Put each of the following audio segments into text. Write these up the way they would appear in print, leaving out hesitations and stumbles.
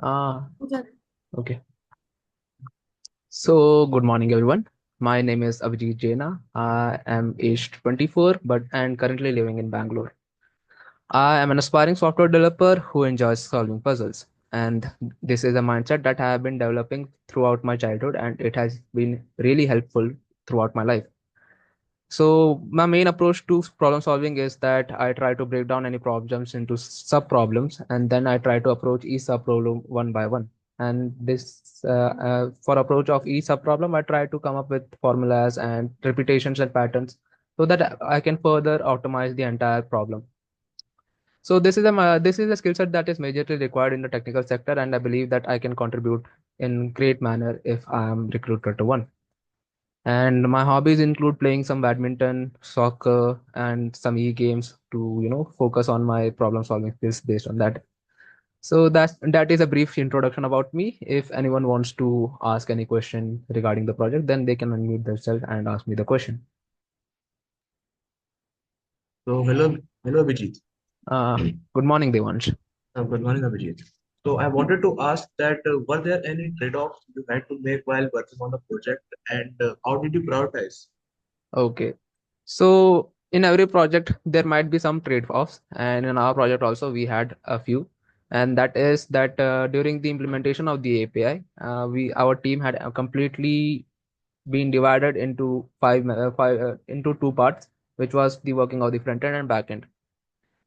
Uh, okay. So, good morning, everyone. My name is Abhijit Jaina. I am aged 24, but and currently living in Bangalore. I am an aspiring software developer who enjoys solving puzzles. And this is a mindset that I have been developing throughout my childhood, and it has been really helpful throughout my life. So my main approach to problem solving is that I try to break down any problems into sub problems, and then I try to approach each sub problem one by one. And this for approach of each sub problem, I try to come up with formulas and repetitions and patterns so that I can further optimize the entire problem. So this is a skill set that is majorly required in the technical sector, and I believe that I can contribute in great manner if I am recruited to one. And my hobbies include playing some badminton, soccer, and some e-games to, focus on my problem solving skills based on that. So that is a brief introduction about me. If anyone wants to ask any question regarding the project, then they can unmute themselves and ask me the question. So hello Abhijit. Uh, Good morning, Devansh. Good morning, Abhijit. So I wanted to ask that were there any trade-offs you had to make while working on the project, and how did you prioritize? Okay. So in every project, there might be some trade-offs, and in our project also, we had a few. And that is that during the implementation of the API, we our team had completely been divided into five into two parts, which was the working of the front end and back end.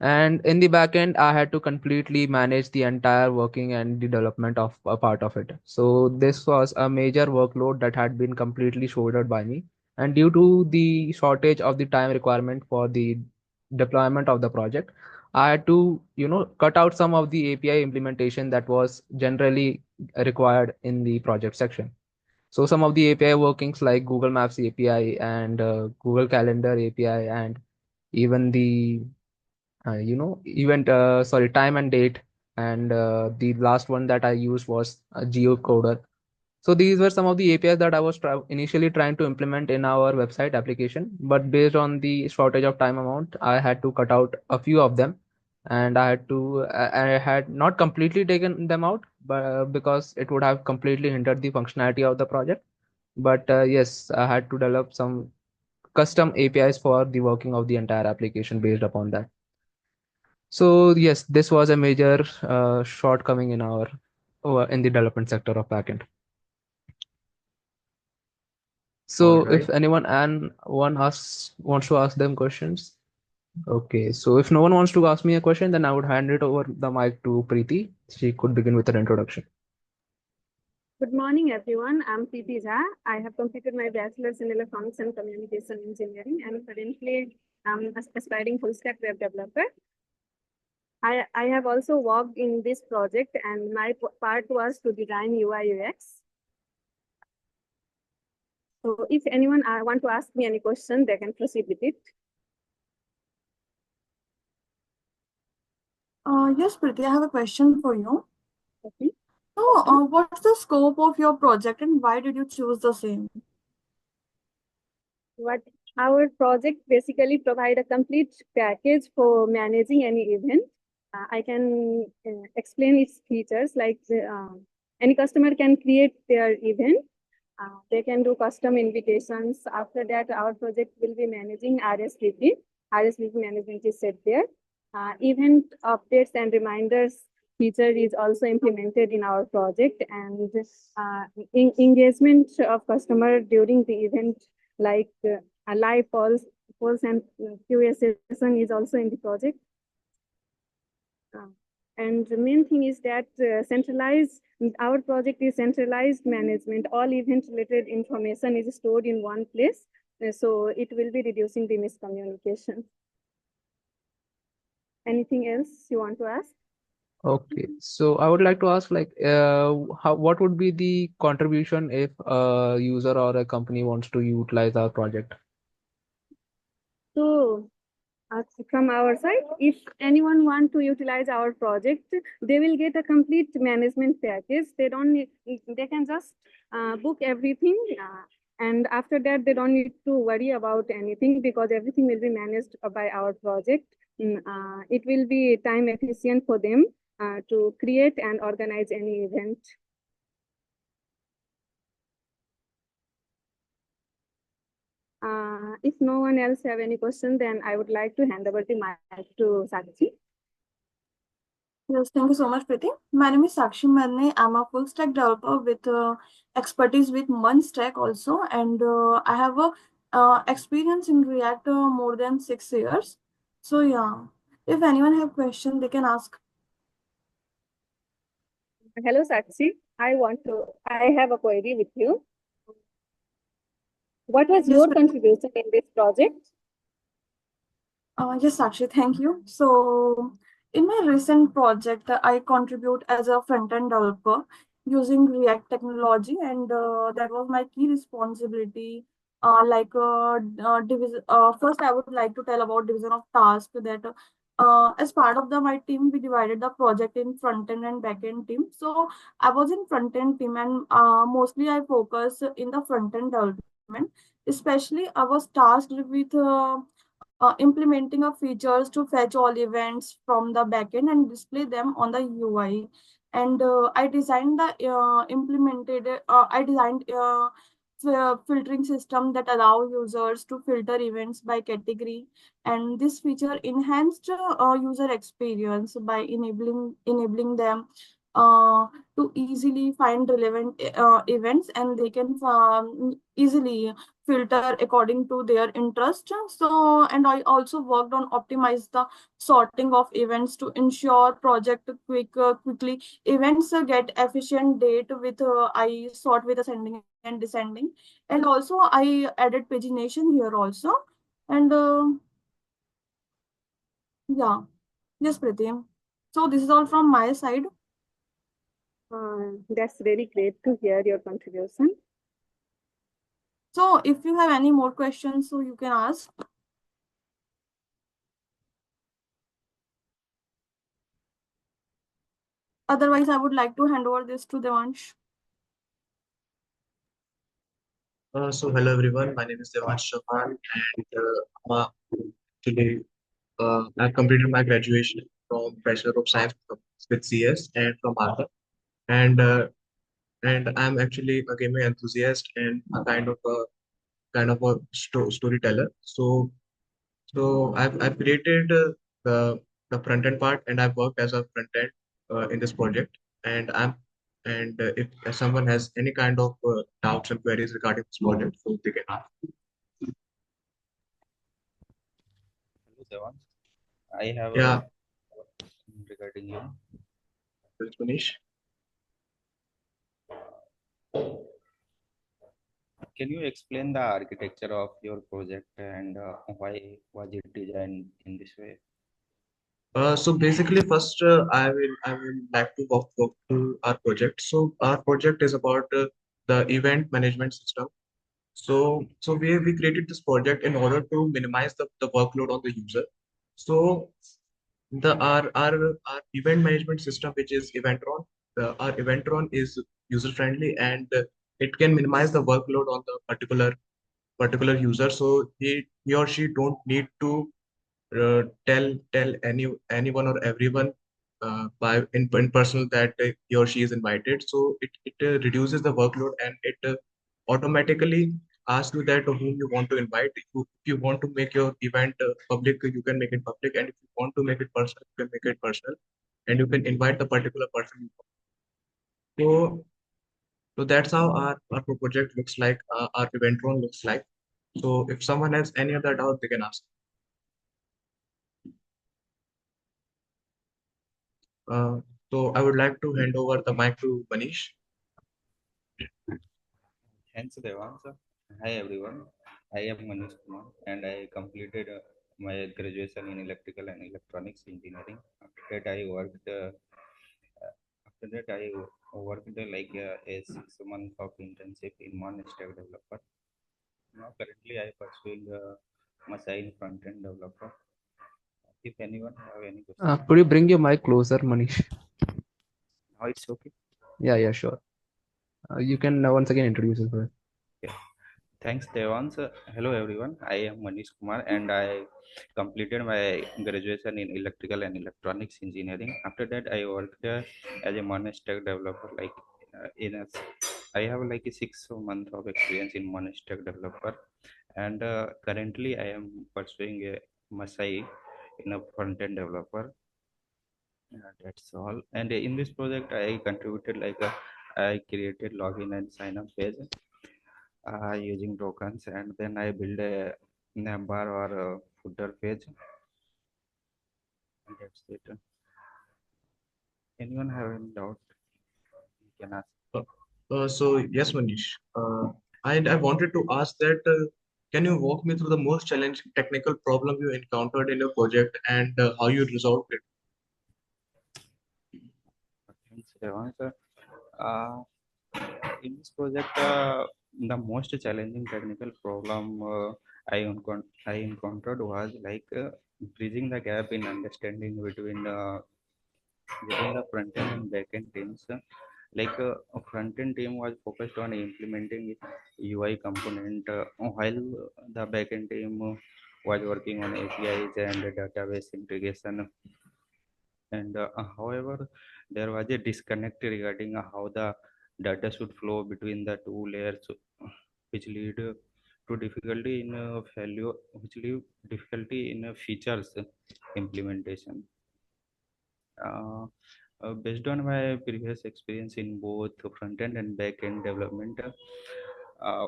And in the back end, I had to completely manage the entire working and the development of a part of it. So this was a major workload that had been completely shouldered by me. And due to the shortage of the time requirement for the deployment of the project, I had to, cut out some of the API implementation that was generally required in the project section. So some of the API workings like Google Maps API and Google Calendar API and even the event sorry time and date, and the last one that I used was a geocoder. So these were some of the APIs that I was initially trying to implement in our website application, but based on the shortage of time amount, I had to cut out a few of them, and I had not completely taken them out, but because it would have completely hindered the functionality of the project. But yes, I had to develop some custom APIs for the working of the entire application based upon that. So yes, this was a major shortcoming in our in the development sector of backend. All So if right. anyone and one asks wants to ask them questions, okay. So if no one wants to ask me a question, then I would hand it over the mic to Preeti. She could begin with an introduction. Good morning, everyone. I'm Preeti Jha. I have completed my bachelor's in electronics and communication engineering and currently I'm aspiring full stack web developer. I have also worked in this project and my part was to design UI UX. So if anyone want to ask me any question, they can proceed with it. Yes, Priti, I have a question for you. Okay. So, what's the scope of your project and why did you choose the same? What our project basically provide a complete package for managing any event. I can explain its features like any customer can create their event. They can do custom invitations. After that, our project will be managing RSVP. RSVP management is set there. Event updates and reminders feature is also implemented in our project, and engagement of customer during the event like a live polls and QA session is also in the project. Uh, and the main thing is that our project is centralized management. All event related information is stored in one place. So it will be reducing the miscommunication. Anything else you want to ask? Okay, so I would like to ask, like, what would be the contribution if a user or a company wants to utilize our project? So from our side, if anyone want to utilize our project, they will get a complete management package. They don't need, they can just book everything, and after that they don't need to worry about anything because everything will be managed by our project. It will be time efficient for them. to create and organize any event. If no one else have any question, then I would like to hand over the mic to Sakshi. Yes, thank you so much, Preeti. My name is Sakshi Manne. I'm a full stack developer with expertise with one stack also, and I have a experience in React more than 6 years. So yeah, if anyone have question, they can ask. Hello, Sakshi. I have a query with you. What was Yes, your contribution in this project? Yes, Sakshi, thank you. So, in my recent project, I contribute as a front-end developer using React technology, and that was my key responsibility. First, I would like to tell about division of task that as part of my team, we divided the project in front-end and back-end team. So, I was in front-end team, and mostly I focus in the front-end development. Especially, I was tasked with implementing a features to fetch all events from the backend and display them on the UI. And I designed filtering system that allow users to filter events by category. And this feature enhanced user experience by enabling them uh, to easily find relevant events, and they can easily filter according to their interest. So, and I also worked on optimize the sorting of events to ensure project quickly. Events get efficient date with I sort with ascending and descending, and also I added pagination here also. And yeah, yes, Pratim. So this is all from my side. That's very great to hear your contribution. So if you have any more questions, so you can ask. Otherwise, I would like to hand over this to Devansh. So hello everyone, my name is Devansh Chauhan, and today I completed my graduation from Bachelor of Science with CS and from Arthur, and I'm actually a gaming enthusiast and a kind of a storyteller. So I've created the front end part, and I've worked as a front end in this project. And if someone has any kind of doubts and queries regarding this project, so they can ask. Hello, Devan. I have Yeah, a regarding you. this is Manish. Can you explain the architecture of your project and why was it designed in this way? So basically, first I will like to walk through our project. So our project is about the event management system. So we created this project in order to minimize the workload on the user. So our event management system, which is Eventron, our Eventron is user friendly, and it can minimize the workload on the particular user. So he or she don't need to tell anyone or everyone in personal that he or she is invited. So it reduces the workload, and it automatically asks you that whom you want to invite. If you want to make your event public, you can make it public, and if you want to make it personal, you can make it personal, and you can invite the particular person. So so that's how our project looks like. Our Eventron looks like. So if someone has any other doubt, they can ask. Uh, so I would like to hand over the mic to Manish. Thanks, Devan. Hi, everyone. I am Manish Kumar, and I completed my graduation in electrical and electronics engineering. After that, I worked a 6 month of internship in one stack developer. Now, currently, I pursuing Masai front end developer. If anyone have any question, Could you bring your mic closer, Manish? now it's okay. Yeah, yeah, sure. You can once again introduce yourself. Yeah. Thanks, Devans. Hello, everyone. I am Manish Kumar, and I completed my graduation in electrical and electronics engineering. After that, I worked as a managed tech developer. I have like a 6 month of experience in managed tech developer, and currently I am pursuing a Masai in a front end developer. That's all. And in this project, I contributed I created login and sign up page using tokens, and then I build a navbar or a footer page, and that's it. Anyone have any doubt? You can ask. Uh, so yes, Manish. I wanted to ask that can you walk me through the most challenging technical problem you encountered in your project and how you resolved it? Thanks, Devang. Uh, in this project, the most challenging technical problem I encountered was bridging the gap in understanding between the front end and back end teams. A front end team was focused on implementing UI component, while the back end team was working on APIs and database integration. And however, there was a disconnect regarding how the data should flow between the two layers, which lead to difficulty in value, which lead difficulty in features implementation. Uh, Based on my previous experience in both front end and back end development, uh,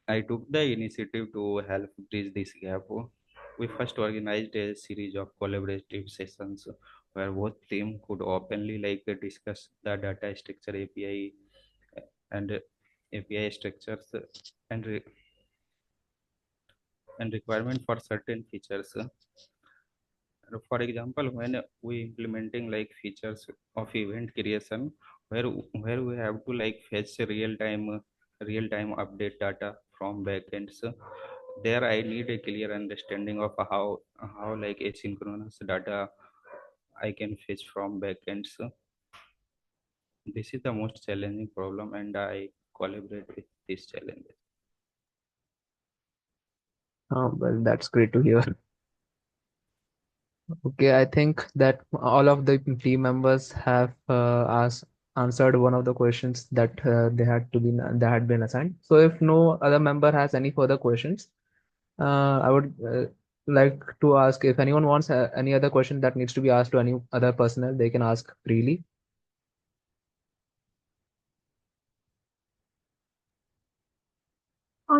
I took the initiative to help bridge this gap. We first organized a series of collaborative sessions where both team could openly discuss the data structure and API structures and and requirement for certain features. For example, when we implementing features of event creation, where we have to fetch real time update data from backends, there I need a clear understanding of how asynchronous data I can fetch from backends. This is the most challenging problem, and I collaborate with these challenges. Well, that's great to hear. Okay, I think that all of the team members have asked answered one of the questions that that had been assigned. So if no other member has any further questions, I would like to ask if anyone wants any other question that needs to be asked to any other personnel, they can ask freely.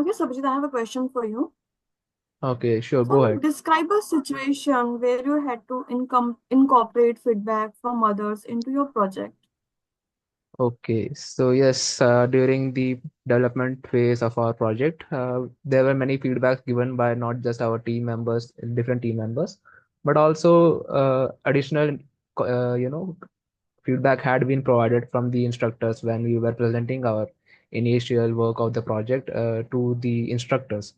Yes, Abhijit, I have a question for you. Okay, sure, go So, ahead. describe a situation where you had to incorporate feedback from others into your project. Okay, so yes, during the development phase of our project, there were many feedbacks given by not just our team members, different team members, but also additional, feedback had been provided from the instructors when we were presenting our initial work of the project to the instructors.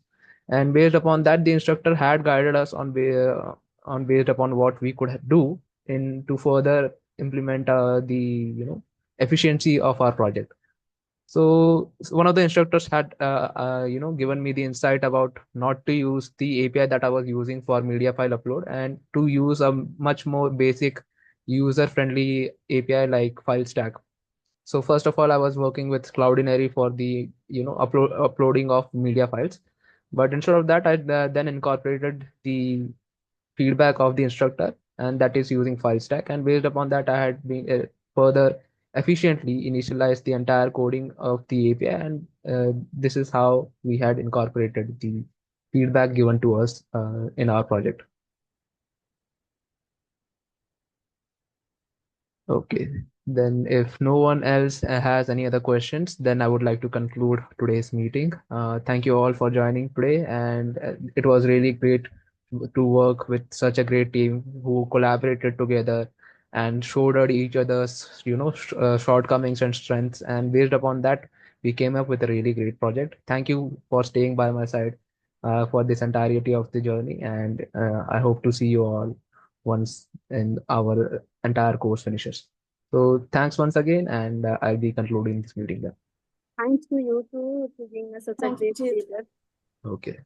And based upon that, the instructor had guided us on based upon what we could do in to further implement the efficiency of our project. So one of the instructors had given me the insight about not to use the API that I was using for media file upload and to use a much more basic user friendly API like file stack. So first of all, I was working with Cloudinary for the uploading of media files, but instead of that, I then incorporated the feedback of the instructor, and that is using file stack. And based upon that, I had been further efficiently initialized the entire coding of the API, and this is how we had incorporated the feedback given to us in our project. Okay, then if no one else has any other questions, then I would like to conclude today's meeting. Thank you all for joining today, and it was really great to work with such a great team who collaborated together and showed each other's, shortcomings and strengths. And based upon that, we came up with a really great project. Thank you for staying by my side for this entirety of the journey, and I hope to see you all once in our entire course finishes. So thanks once again, and I'll be concluding this meeting then. Thanks to you too to being such a Thank you, great Chit. leader. Okay.